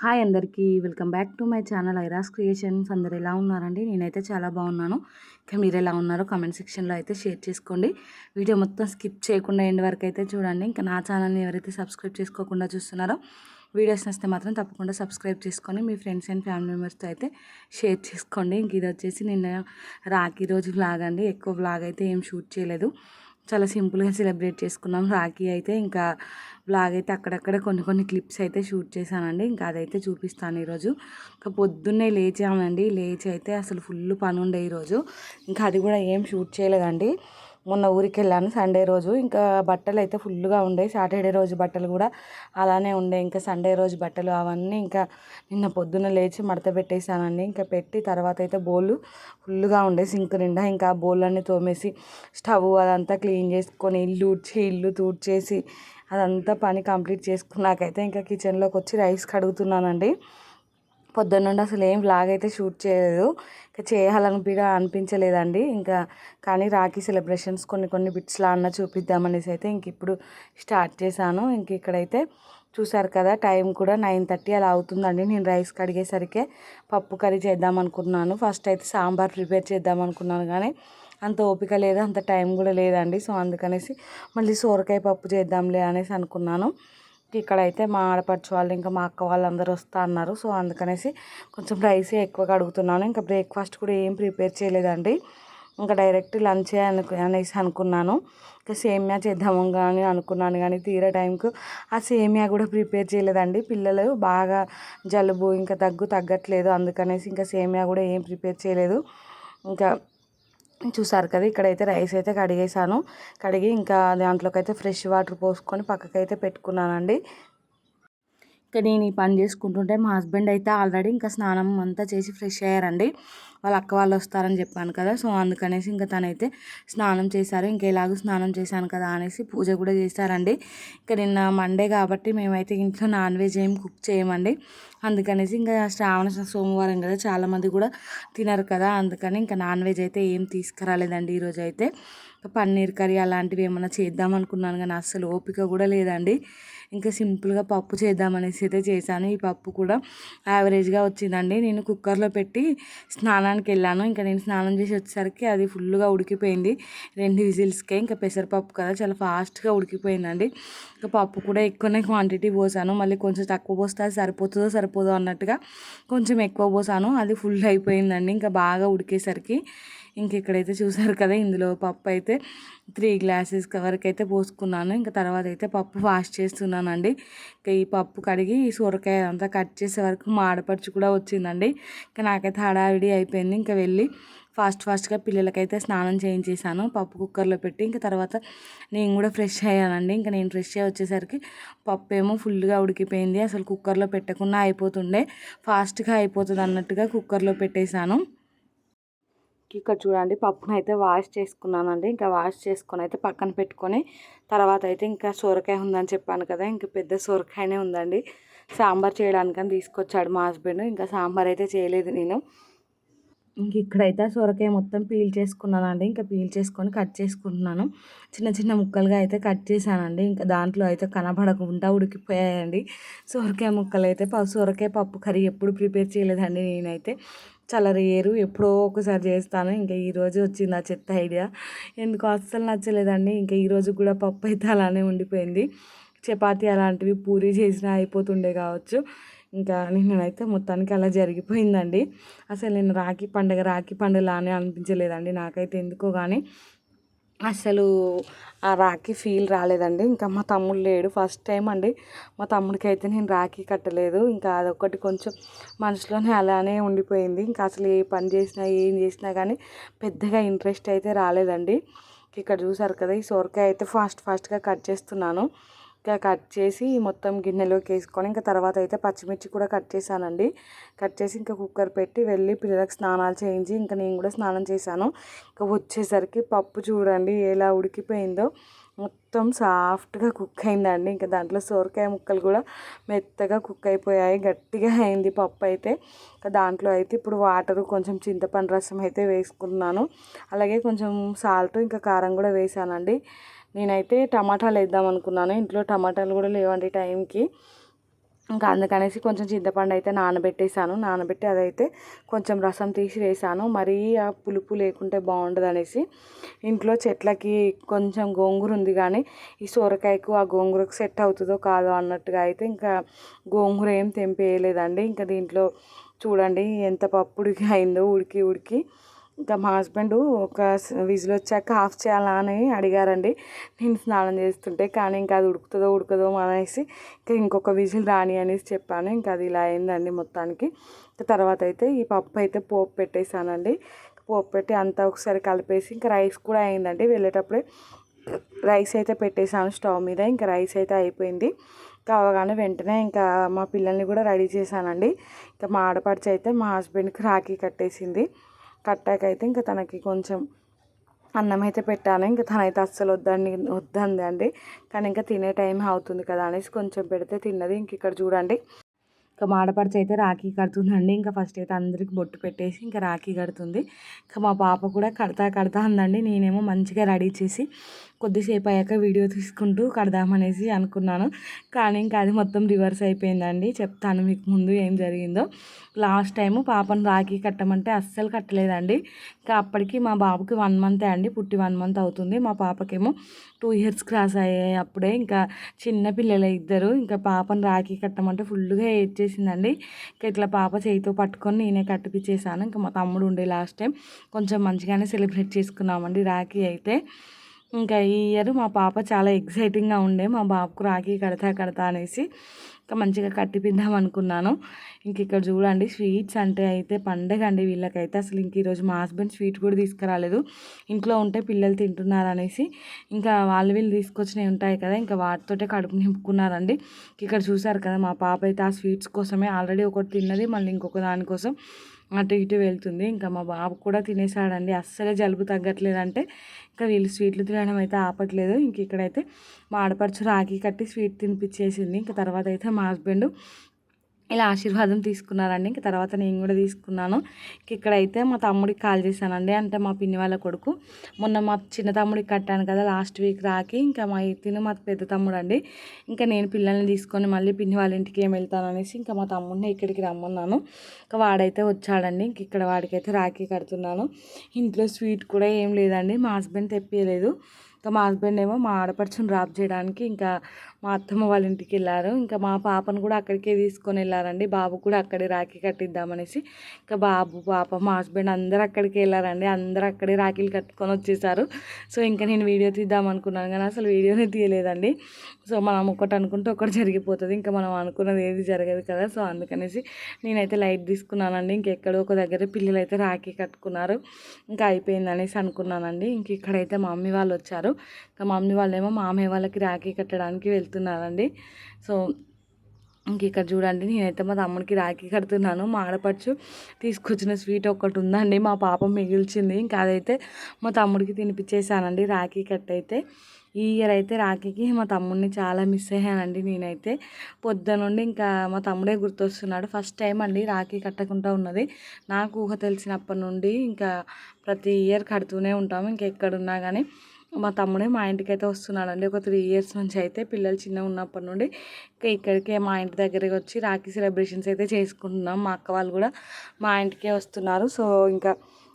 Hi అందరికీ welcome back to my channel ఐరాస్ creations. అందరు ఎలా ఉన్నారండి? నేనైతే చాలా బాగున్నాను. ఇంకా మీరు ఎలా ఉన్నారో కామెంట్ సెక్షన్లో అయితే షేర్ చేసుకోండి. వీడియో మొత్తం స్కిప్ చేయకుండా ఎండ్ వరకు అయితే చూడండి. ఇంకా నా ఛానల్ని ఎవరైతే సబ్స్క్రైబ్ చేసుకోకుండా చూస్తున్నారో వీడియోస్ నచ్చితే మాత్రం తప్పకుండా సబ్స్క్రైబ్ చేసుకొని మీ ఫ్రెండ్స్ అండ్ ఫ్యామిలీ మెంబర్స్తో అయితే షేర్ చేసుకోండి. ఇంక ఇది వచ్చేసి నిన్న రాఖీ రోజు వ్లాగ్ అండి. ఎక్కువ వ్లాగ్ అయితే ఏం షూట్ చేయలేదు, చాలా సింపుల్గా సెలబ్రేట్ చేసుకున్నాం రాఖీ అయితే. ఇంకా బ్లాగ్ అయితే అక్కడక్కడ కొన్ని క్లిప్స్ అయితే షూట్ చేశానండి. ఇంకా అదైతే చూపిస్తాను ఈరోజు. ఇంకా పొద్దున్నే లేచామండి. లేచి అయితే అసలు ఫుల్ పని ఉండే ఈరోజు. ఇంకా అది కూడా ఏం షూట్ చేయలేదండి. మొన్న ఊరికి వెళ్ళాను సండే రోజు. ఇంకా బట్టలు అయితే ఫుల్గా ఉండే. సాటర్డే రోజు బట్టలు కూడా అలానే ఉండే. ఇంకా సండే రోజు బట్టలు అవన్నీ ఇంకా నిన్న పొద్దున్న లేచి మడత పెట్టేశానండి. ఇంకా పెట్టి తర్వాత అయితే బోళ్ళు ఫుల్గా ఉండే సింక్ నిండా. ఇంకా బోళ్ళన్నీ తోమేసి స్టవ్ అదంతా క్లీన్ చేసుకొని ఇల్లు తూడ్చేసి అదంతా పని కంప్లీట్ చేసుకున్నాకైతే ఇంకా కిచెన్లోకి వచ్చి రైస్ కడుగుతున్నానండి. పొద్దున్న నుండి అసలు ఏం వ్లాగ్ అయితే షూట్ చేయలేదు. ఇంకా అనిపించలేదండి. ఇంకా కానీ రాఖీ సెలబ్రేషన్స్ కొన్ని బిట్స్లా అన్న చూపిద్దామనేసి అయితే ఇంక ఇప్పుడు స్టార్ట్ చేశాను. ఇంక ఇక్కడైతే చూసారు కదా, టైం కూడా 9:30 అలా అవుతుందండి. నేను రైస్ కడిగేసరికి పప్పు కర్రీ చేద్దాం అనుకున్నాను. ఫస్ట్ అయితే సాంబార్ ప్రిపేర్ చేద్దాం అనుకున్నాను, కానీ అంత ఓపిక లేదు, అంత టైం కూడా లేదండి. సో అందుకనేసి మళ్ళీ సోరకాయ పప్పు చేద్దాంలే అనేసి అనుకున్నాను. ఇక్కడైతే మా ఆడపడుచు వాళ్ళు ఇంకా మా అక్క వాళ్ళందరూ వస్తా అన్నారు. సో అందుకనేసి కొంచెం రైసే ఎక్కువగా అడుగుతున్నాను. ఇంకా బ్రేక్ఫాస్ట్ కూడా ఏం ప్రిపేర్ చేయలేదండి. ఇంకా డైరెక్ట్ లంచే అనేసి అనుకున్నాను. ఇంకా సేమియా చేద్దాము కానీ అనుకున్నాను, కానీ తీరే టైంకు ఆ సేమియా కూడా ప్రిపేర్ చేయలేదండి. పిల్లలు బాగా జలుబు ఇంకా తగ్గట్లేదు, అందుకనేసి ఇంకా సేమియా కూడా ఏం ప్రిపేర్ చేయలేదు. ఇంకా చూసారు కదా, ఇక్కడైతే రైస్ అయితే కడిగి ఇంకా దాంట్లోకి అయితే ఫ్రెష్ వాటర్ పోసుకొని పక్కకైతే పెట్టుకున్నానండి. ఇంకా నేను ఈ పని చేసుకుంటుంటే మా హస్బెండ్ అయితే ఆల్రెడీ ఇంకా స్నానం అంతా చేసి ఫ్రెష్ అయ్యారండి. వాళ్ళ అక్క వాళ్ళు వస్తారని చెప్పాను కదా, సో అందుకనేసి ఇంకా తనైతే స్నానం చేశారు. ఇంకా ఎలాగో స్నానం చేశాను కదా అనేసి పూజ కూడా చేశారండి. ఇంకా నిన్న మండే కాబట్టి మేమైతే ఇంట్లో నాన్ వెజ్ ఏం కుక్ చేయమండి. అందుకనేసి ఇంకా శ్రావణ సోమవారం కదా, చాలామంది కూడా తినరు కదా, అందుకని ఇంకా నాన్ వెజ్ అయితే ఏం తీసుకురాలేదండి. ఈరోజు అయితే పన్నీర్ కర్రీ అలాంటివి ఏమైనా చేద్దాం అనుకున్నాను, కానీ అస్సలు ఓపిక కూడా లేదండి. ఇంకా సింపుల్గా పప్పు చేద్దామనేసి అయితే చేశాను. ఈ పప్పు కూడా యావరేజ్గా వచ్చిందండి. నేను కుక్కర్లో పెట్టి స్నానానికి వెళ్ళాను. ఇంకా నేను స్నానం చేసి వచ్చేసరికి అది ఫుల్గా ఉడికిపోయింది 2 విజిల్స్కే. ఇంకా పెసరపప్పు కదా, చాలా ఫాస్ట్గా ఉడికిపోయిందండి. ఇంకా పప్పు కూడా ఎక్కువనే క్వాంటిటీ పోసాను. మళ్ళీ కొంచెం తక్కువ పోస్తే అది సరిపోదో అన్నట్టుగా కొంచెం ఎక్కువ పోసాను. అది ఫుల్ అయిపోయిందండి ఇంకా బాగా ఉడికేసరికి. ఇంక ఇక్కడైతే చూసారు కదా, ఇందులో పప్పు అయితే 3 గ్లాసెస్ వరకు అయితే పోసుకున్నాను. ఇంకా తర్వాత అయితే పప్పు వాష్ చేస్తున్నానండి. ఇంకా ఈ పప్పు కడిగి ఈ సొరకాయ అంతా కట్ చేసే వరకు మా ఆడపడుచు కూడా వచ్చిందండి. ఇంకా నాకైతే హడావిడి అయిపోయింది. ఇంకా వెళ్ళి ఫాస్ట్గా పిల్లలకైతే స్నానం చేయించేసాను పప్పు కుక్కర్లో పెట్టి. ఇంకా తర్వాత నేను కూడా ఫ్రెష్ అయ్యానండి. ఇంకా నేను ఫ్రెష్ అయ్యి వచ్చేసరికి పప్పు ఏమో ఫుల్గా ఉడికిపోయింది. అసలు కుక్కర్లో పెట్టకుండా అయిపోతుండే, ఫాస్ట్గా అయిపోతుంది అన్నట్టుగా కుక్కర్లో పెట్టేశాను. ఇక్కడ చూడండి, పప్పును అయితే వాష్ చేసుకున్నానండి. ఇంకా వాష్ చేసుకొని అయితే పక్కన పెట్టుకొని తర్వాత అయితే ఇంకా సొరకాయ ఉందని చెప్పాను కదా, ఇంకా పెద్ద సొరకాయనే ఉందండి. సాంబార్ చేయడానికని తీసుకొచ్చాడు మా హస్బెండ్. ఇంకా సాంబార్ అయితే చేయలేదు నేను. ఇంక ఇక్కడైతే సొరకాయ మొత్తం పీల్ చేసుకున్నానండి. ఇంకా పీల్ చేసుకొని కట్ చేసుకుంటున్నాను. చిన్న ముక్కలుగా అయితే కట్ చేశానండి. ఇంకా దాంట్లో అయితే కనబడకుండా ఉడికిపోయాయండి సొరకాయ ముక్కలు అయితే. సొరకాయ పప్పు కర్రీ ఎప్పుడు ప్రిపేర్ చేయలేదండి నేనైతే, చాలా రేరు, ఎప్పుడో ఒకసారి చేస్తాను. ఇంకా ఈరోజు వచ్చింది ఆ చెత్త ఐడియా, ఎందుకు అస్సలు నచ్చలేదండి. ఇంకా ఈరోజు కూడా పప్పు అయితే అలానే ఉండిపోయింది. చపాతీ అలాంటివి పూరీ చేసినా అయిపోతుండే కావచ్చు. ఇంకా నిన్ననైతే మొత్తానికి అలా జరిగిపోయిందండి. అసలు నేను రాఖీ పండుగలానే అనిపించలేదండి నాకైతే ఎందుకో కానీ. అసలు ఆ రాఖీ ఫీల్ రాలేదండి. ఇంకా మా తమ్ముడు లేడు, ఫస్ట్ టైం అండి మా తమ్ముడికి అయితే నేను రాఖీ కట్టలేదు. ఇంకా అదొకటి కొంచెం మనసులోనే అలానే ఉండిపోయింది. ఇంకా అసలు ఏ పని చేసినా ఏం చేసినా కానీ పెద్దగా ఇంట్రెస్ట్ అయితే రాలేదండి. ఇక్కడ చూసారు కదా, ఈ సొరకాయ అయితే ఫాస్ట్గా కట్ చేస్తున్నాను. ఇంకా కట్ చేసి మొత్తం గిన్నెలోకి వేసుకొని ఇంకా తర్వాత అయితే పచ్చిమిర్చి కూడా కట్ చేశానండి. కట్ చేసి ఇంకా కుక్కర్ పెట్టి వెళ్ళి పిల్లలకు స్నానాలు చేయించి ఇంకా నేను కూడా స్నానం చేశాను. ఇంకా వచ్చేసరికి పప్పు చూడండి ఎలా ఉడికిపోయిందో, మొత్తం సాఫ్ట్గా కుక్ అయిందండి. ఇంకా దాంట్లో సొరకాయ ముక్కలు కూడా మెత్తగా కుక్ అయిపోయాయి, గట్టిగా అయింది పప్పు అయితే. ఇంకా దాంట్లో అయితే ఇప్పుడు వాటరు కొంచెం చింతపండు రసం అయితే వేసుకున్నాను. అలాగే కొంచెం సాల్ట్ ఇంకా కారం కూడా వేసానండి. నేనైతే టమాటాలు వేద్దాం అనుకున్నాను, ఇంట్లో టమాటాలు కూడా లేవండి టైంకి. ఇంకా అందుకనేసి కొంచెం చింతపండు అయితే నానబెట్టేసాను. నానబెట్టి అదైతే కొంచెం రసం తీసి వేసాను. మరీ ఆ పులుపు లేకుంటే బాగుండదు అనేసి ఇంట్లో చెట్లకి కొంచెం గోంగూర ఉంది, కానీ ఈ సొరకాయకు ఆ గోంగూరకు సెట్ అవుతుందో కాదో అన్నట్టుగా అయితే ఇంకా గోంగూర ఏం తెంపేయలేదండి. ఇంకా దీంట్లో చూడండి ఎంత పప్పుడికి అయిందో, ఉడికి ఉడికి. ఇంకా మా హస్బెండ్ ఒక విజిల్ వచ్చాక ఆఫ్ చేయాలా అని అడిగారండి నేను స్నానం చేస్తుంటే. కానీ ఇంకా అది ఉడుకుతుందో ఉడకదో అనేసి ఇంకా ఇంకొక విజిల్ రాని అనేసి చెప్పాను. ఇంకా అది ఇలా అయిందండి మొత్తానికి. తర్వాత అయితే ఈ పప్పు అయితే పోపు పెట్టేశానండి. పోపు పెట్టి అంతా ఒకసారి కలిపేసి ఇంకా రైస్ కూడా అయిందండి. వెళ్ళేటప్పుడే రైస్ అయితే పెట్టేశాను స్టవ్ మీద. ఇంకా రైస్ అయితే అయిపోయింది. కావగానే వెంటనే ఇంకా మా పిల్లల్ని కూడా రెడీ చేశానండి. ఇంకా మా ఆడపడిచి అయితే మా హస్బెండ్కి రాఖీ కట్టేసింది. కట్టాకైతే ఇంకా తనకి కొంచెం అన్నం అయితే పెట్టాను. ఇంకా తనైతే అస్సలు వద్దండి అండి. కానీ ఇంకా తినే టైం అవుతుంది కదా అనేసి కొంచెం పెడితే తిన్నది. ఇంక ఇక్కడ చూడండి, ఇంకా మా ఆడపడుచు అయితే రాఖీ కడుతుందండి. ఇంకా ఫస్ట్ అయితే అందరికి బొట్టు పెట్టేసి ఇంకా రాఖీ కడుతుంది. ఇంకా మా పాప కూడా కడతా అందండి. నేనేమో మంచిగా రెడీ చేసి కొద్దిసేపు అయ్యాక వీడియో తీసుకుంటూ కడదామనేసి అనుకున్నాను. కానీ ఇంకా అది మొత్తం రివర్స్ అయిపోయిందండి. చెప్తాను మీకు ముందు ఏం జరిగిందో. లాస్ట్ టైము పాపను రాఖీ కట్టమంటే అస్సలు కట్టలేదండి. ఇంకా అప్పటికి మా బాబుకి 1 మంతే అండి, పుట్టి 1 మంత్ అవుతుంది. మా పాపకేమో 2 ఇయర్స్ క్రాస్ అయ్యాయి అప్పుడే. ఇంకా చిన్న పిల్లలే ఇద్దరు. ఇంకా పాపను రాఖీ కట్టమంటే ఫుల్గా ఏడ్చేసిందండి. ఇంకా ఇట్లా పాప చేయితో పట్టుకొని నేనే కట్టిపించేసాను. ఇంకా మా తమ్ముడు ఉండే లాస్ట్ టైం కొంచెం మంచిగానే సెలబ్రేట్ చేసుకున్నామండి రాఖీ అయితే. ఇంకా ఈ ఇయర్ మా పాప చాలా ఎక్సైటింగ్గా ఉండే మా బాబుకు రాఖీ కడతా అనేసి ఇంకా మంచిగా కట్టిపిద్దాం అనుకున్నాను. ఇంక ఇక్కడ చూడండి, స్వీట్స్ అంటే అయితే పండగ అండి వీళ్ళకైతే. అసలు ఇంక ఈరోజు మా హస్బెండ్ స్వీట్ కూడా తీసుకురాలేదు. ఇంట్లో ఉంటే పిల్లలు తింటున్నారు అనేసి ఇంకా వీళ్ళు తీసుకొచ్చినవి ఉంటాయి కదా, ఇంకా వాటితోటే కడుపు నింపుకున్నారండి. ఇక్కడ చూసారు కదా, మా పాప అయితే ఆ స్వీట్స్ కోసమే ఆల్రెడీ ఒకటి తిన్నది, మళ్ళీ ఇంకొక దానికోసం అటు ఇటు వెళ్తుంది. ఇంకా మా బాబు కూడా తినేసాడండి. అస్సలే జలుబు తగ్గట్లేదంటే ఇంకా వీళ్ళు స్వీట్లు తినడం అయితే ఆపట్లేదు. ఇంక ఇక్కడైతే మా ఆడపడుచు రాఖీ కట్టి స్వీట్ తినిపించేసింది. ఇంకా తర్వాత అయితే మా హస్బెండ్ ఇలా ఆశీర్వాదం తీసుకున్నారండి. ఇంక తర్వాత నేను కూడా తీసుకున్నాను. ఇక్కడైతే మా తమ్ముడికి కాల్ చేశానండి, అంటే మా పిన్ని వాళ్ళ కొడుకు. మొన్న మా చిన్న తమ్ముడికి కట్టాను కదా లాస్ట్ వీక్ రాకి. ఇంకా మా పెద్ద తమ్ముడు అండి. ఇంకా నేను పిల్లల్ని తీసుకొని మళ్ళీ పిన్ని వాళ్ళ ఇంటికి ఏం వెళ్తాను అనేసి ఇంకా మా తమ్ముడిని ఇక్కడికి రమ్మన్నాను. ఇంకా వాడైతే వచ్చాడండి. ఇంక ఇక్కడ వాడికైతే రాఖీ కడుతున్నాను. ఇంట్లో స్వీట్ కూడా ఏం లేదండి, మా హస్బెండ్ తెప్పియలేదు. ఇంకా మా హస్బెండ్ ఏమో మా ఆడపడుచుని డ్రాప్ చేయడానికి ఇంకా మా అత్తమ్మ వాళ్ళ ఇంటికి వెళ్ళారు. ఇంకా మా పాపను కూడా అక్కడికే తీసుకొని వెళ్ళారండి. బాబు కూడా అక్కడే రాఖీ కట్టిద్దామనేసి ఇంకా బాబు పాప మా హస్బెండ్ అందరూ అక్కడికి వెళ్ళారండి. అందరూ అక్కడే రాఖీలు కట్టుకొని వచ్చేసారు. సో ఇంకా నేను వీడియో తీద్దాం అనుకున్నాను, కానీ అసలు వీడియోనే తీయలేదండి. సో మనం ఒకటి అనుకుంటే ఒకటి జరిగిపోతుంది, ఇంకా మనం అనుకున్నది ఏది జరగదు కదా. సో అందుకనేసి నేనైతే లైట్ తీసుకున్నానండి. ఇంకెక్కడో ఒక దగ్గర పిల్లలు అయితే రాఖీ కట్టుకున్నారు. ఇంకా అయిపోయింది అనేసి అనుకున్నానండి. ఇంక ఇక్కడైతే మా మమ్మీ వాళ్ళు వచ్చారు. ఇంకా మా మమ్మీ వాళ్ళేమో మామయ్య వాళ్ళకి రాఖీ కట్టడానికి వెళ్తున్నారండి. సో ఇంక ఇక్కడ చూడండి, నేనైతే మా తమ్ముడికి రాఖీ కడుతున్నాను. మా ఆడపడుచు తీసుకొచ్చిన స్వీట్ ఒకటి ఉందండి, మా పాప మిగిల్చింది. ఇంకా అదైతే మా తమ్ముడికి తినిపించేసానండి రాఖీ కట్ అయితే. ఈ ఇయర్ అయితే రాఖీకి మా తమ్ముడిని చాలా మిస్ అయ్యానండి నేనైతే. పొద్దునుండి ఇంకా మా తమ్ముడే గుర్తొస్తున్నాడు. ఫస్ట్ టైం అండి రాఖీ కట్టకుండా ఉన్నది. నాకు ఊహ తెలిసినప్పటి నుండి ఇంకా ప్రతి ఇయర్ కడుతూనే ఉంటాము. ఇంకెక్కడున్నా కానీ మా తమ్ముడే మా ఇంటికి అయితే వస్తున్నాడండి. ఒక 3 ఇయర్స్ నుంచి అయితే పిల్లలు చిన్నగా ఉన్నప్పటి నుండి ఇక్కడికే మా ఇంటి దగ్గరికి వచ్చి రాఖీ సెలబ్రేషన్స్ అయితే చేసుకుంటున్నాం. మా అక్క వాళ్ళు కూడా మా ఇంటికే వస్తున్నారు. సో ఇంకా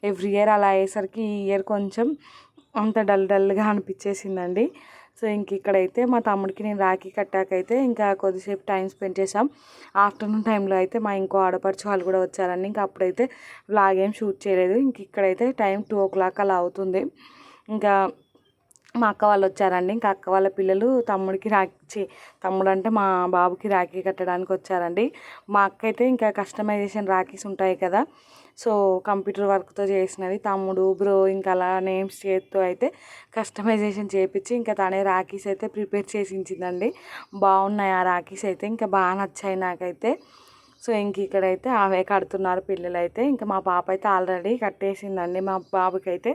ఎవ్రీ ఇయర్ అలా అయ్యేసరికి ఈ ఇయర్ కొంచెం అంత డల్గా అనిపించేసిందండి. సో ఇంక ఇక్కడైతే మా తమ్ముడికి నేను రాఖీ కట్టాకైతే ఇంకా కొద్దిసేపు టైం స్పెండ్ చేసాం. ఆఫ్టర్నూన్ టైంలో అయితే మా ఇంకో ఆడపడుచు వాళ్ళు కూడా వచ్చారండి. ఇంకా అప్పుడైతే వ్లాగ్ ఏం షూట్ చేయలేదు. ఇంక ఇక్కడైతే టైం 2 o'clock అలా అవుతుంది. ఇంకా మా అక్క వాళ్ళు వచ్చారండి. ఇంకా అక్క వాళ్ళ పిల్లలు తమ్ముడు అంటే మా బాబుకి రాఖీ కట్టడానికి వచ్చారండి. మా అక్క అయితే ఇంకా కస్టమైజేషన్ రాఖీస్ ఉంటాయి కదా, సో కంప్యూటర్ వర్క్తో చేసినవి. తమ్ముడు బ్రో ఇంకా అలా నేమ్స్ చేతితో అయితే కస్టమైజేషన్ చేయించి ఇంకా తనే రాఖీస్ అయితే ప్రిపేర్ చేసి ఇచ్చిందండి. బాగున్నాయి ఆ రాఖీస్ అయితే, ఇంకా బాగా నచ్చాయి నాకైతే. సో ఇంక ఇక్కడైతే ఆమె కడుతున్నారు పిల్లలు అయితే. ఇంకా మా పాప అయితే ఆల్రెడీ కట్టేసిందండి. మా బాబుకి అయితే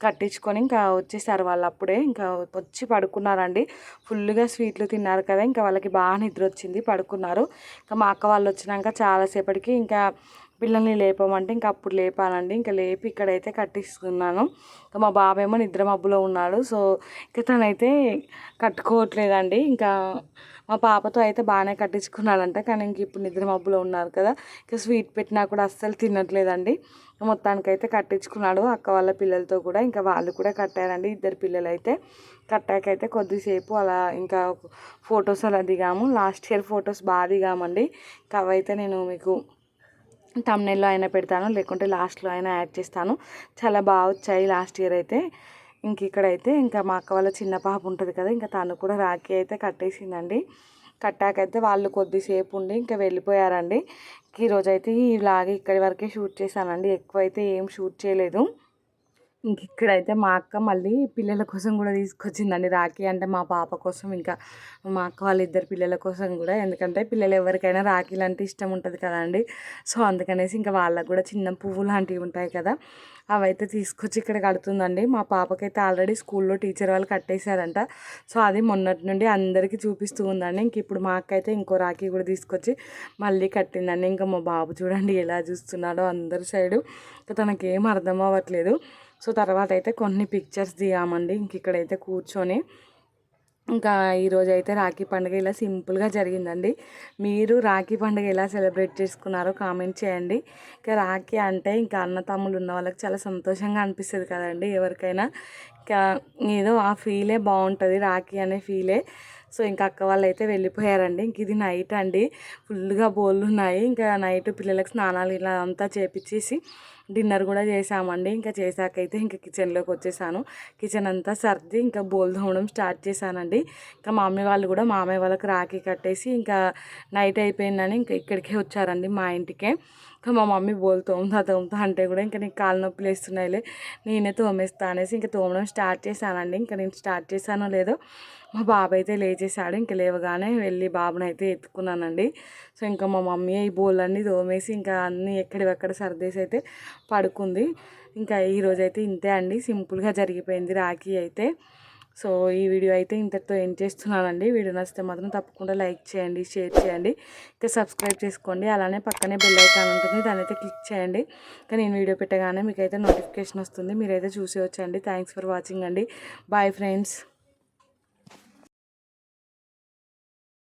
కట్టించుకొని ఇంకా వచ్చేసారు వాళ్ళు. అప్పుడే ఇంకా వచ్చి పడుకున్నారండి. ఫుల్గా స్వీట్లు తిన్నారు కదా, ఇంకా వాళ్ళకి బాగా నిద్ర వచ్చింది, పడుకున్నారు. ఇంకా మా అక్క వాళ్ళు వచ్చినాక చాలాసేపటికి ఇంకా పిల్లల్ని లేపమంటే ఇంకా అప్పుడు లేపానండి. ఇంకా లేపి ఇక్కడైతే కట్టిస్తున్నాను. ఇంకా మా బాబేమో నిద్ర మబ్బులో ఉన్నాడు. సో ఇంకా తనైతే కట్టుకోవట్లేదండి. ఇంకా మా పాపతో అయితే బాగానే కట్టించుకున్నాడంట. కానీ ఇంక ఇప్పుడు నిద్ర మబ్బులో ఉన్నారు కదా, ఇంకా స్వీట్ పెట్టినా కూడా అస్సలు తినట్లేదండి. మొత్తానికైతే కట్టించుకున్నాడు అక్క వాళ్ళ పిల్లలతో కూడా. ఇంకా వాళ్ళు కూడా కట్టారండి, ఇద్దరు పిల్లలు అయితే. కట్టాకైతే కొద్దిసేపు అలా ఇంకా ఫొటోస్ అలా దిగాము. లాస్ట్ ఇయర్ ఫొటోస్ బాగా దిగామండి. ఇంకా అవైతే నేను మీకు థంబ్నెయిల్లో అయినా పెడతాను, లేకుంటే లాస్ట్లో అయినా యాడ్ చేస్తాను. చాలా బాగా వచ్చాయి లాస్ట్ ఇయర్ అయితే. ఇంక ఇక్కడైతే ఇంకా మా అక్క వాళ్ళ చిన్న పాప ఉంటుంది కదా, ఇంకా తను కూడా రాఖీ అయితే కట్టేసిందండి. కట్టాకైతే వాళ్ళు కొద్దిసేపు ఉండి ఇంకా వెళ్ళిపోయారండి. ఈరోజైతే ఈ వ్లాగ్ ఇక్కడి వరకే షూట్ చేశానండి, ఎక్కువైతే ఏం షూట్ చేయలేదు. ఇంక ఇక్కడైతే మా అక్క మళ్ళీ పిల్లల కోసం కూడా తీసుకొచ్చిందండి రాఖీ. అంటే మా పాప కోసం, ఇంకా మా అక్క వాళ్ళ ఇద్దరు పిల్లల కోసం కూడా. ఎందుకంటే పిల్లలు ఎవరికైనా రాఖీలు అంటే ఇష్టం ఉంటుంది కదండి. సో అందుకనేసి ఇంకా వాళ్ళకు కూడా చిన్న పువ్వు లాంటివి ఉంటాయి కదా, అవైతే తీసుకొచ్చి ఇక్కడ కడుతుందండి. మా పాపకైతే ఆల్రెడీ స్కూల్లో టీచర్ వాళ్ళు కట్టేశారంట. సో అది మొన్నటి నుండి అందరికీ చూపిస్తూ ఉందండి. ఇంక ఇప్పుడు మా అక్క అయితే ఇంకో రాఖీ కూడా తీసుకొచ్చి మళ్ళీ కట్టిందండి. ఇంకా మా బాబు చూడండి ఎలా చూస్తున్నాడో అందరి సైడు. ఇంకా తనకేం అర్థం అవ్వట్లేదు. సో తర్వాత అయితే కొన్ని పిక్చర్స్ దిగామండి. ఇంక ఇక్కడైతే కూర్చొని ఇంకా ఈరోజు అయితే రాఖీ పండుగ ఇలా సింపుల్గా జరిగిందండి. మీరు రాఖీ పండుగ ఎలా సెలబ్రేట్ చేసుకున్నారో కామెంట్ చేయండి. ఇంకా రాఖీ అంటే ఇంకా అన్న తమ్ముళ్ళు ఉన్న వాళ్ళకి చాలా సంతోషంగా అనిపిస్తుంది కదండి ఎవరికైనా. ఇంకా ఏదో ఆ ఫీలే బాగుంటుంది, రాఖీ అనే ఫీలే. సో ఇంకా అక్క వాళ్ళు అయితే వెళ్ళిపోయారండి. ఇంక ఇది నైట్ అండి, ఫుల్గా బోళ్ళు ఉన్నాయి. ఇంకా నైట్ పిల్లలకు స్నానాలు ఇలా అంతా చేపించేసి డిన్నర్ కూడా చేసామండి. ఇంకా చేశాకైతే ఇంకా కిచెన్లోకి వచ్చేసాను. కిచెన్ అంతా సర్ది ఇంకా బోల్ తోమడం స్టార్ట్ చేశానండి. ఇంకా మా మమ్మీ వాళ్ళు కూడా మామయ్య వాళ్ళకి రాఖీ కట్టేసి ఇంకా నైట్ అయిపోయిందని ఇంకా ఇక్కడికే వచ్చారండి, మా ఇంటికే. ఇంకా మా మమ్మీ బోల్ తోముతా అంటే కూడా ఇంకా నీకు కాలు నొప్పులు వేస్తున్నాయిలే, నేనే తోమేస్తా అనేసి ఇంకా తోమడం స్టార్ట్ చేశానండి. ఇంకా నేను స్టార్ట్ చేశానో లేదో మా బాబు అయితే లేచేసాడు. ఇంకా లేవగానే వెళ్ళి బాబుని అయితే ఎత్తుకున్నానండి. సో ఇంకా మా మమ్మీ ఈ బోళ్ళన్నీ తోమేసి ఇంకా అన్నీ ఎక్కడివక్కడ సర్దేసి అయితే పడుకుంది. ఇంకా ఈరోజైతే ఇంతే అండి, సింపుల్గా జరిగిపోయింది రాఖీ అయితే. సో ఈ వీడియో అయితే ఇంతటితో ఏం చేస్తున్నానండి. వీడియో నచ్చితే మాత్రం తప్పకుండా లైక్ చేయండి, షేర్ చేయండి, ఇంకా సబ్స్క్రైబ్ చేసుకోండి. అలానే పక్కనే బెల్ ఐకాన్ ఉంటుంది, దాని అయితే క్లిక్ చేయండి. ఇంకా నేను వీడియో పెట్టగానే మీకైతే నోటిఫికేషన్ వస్తుంది, మీరైతే చూసేవచ్చండి. థ్యాంక్స్ ఫర్ వాచింగ్ అండి. Bye friends.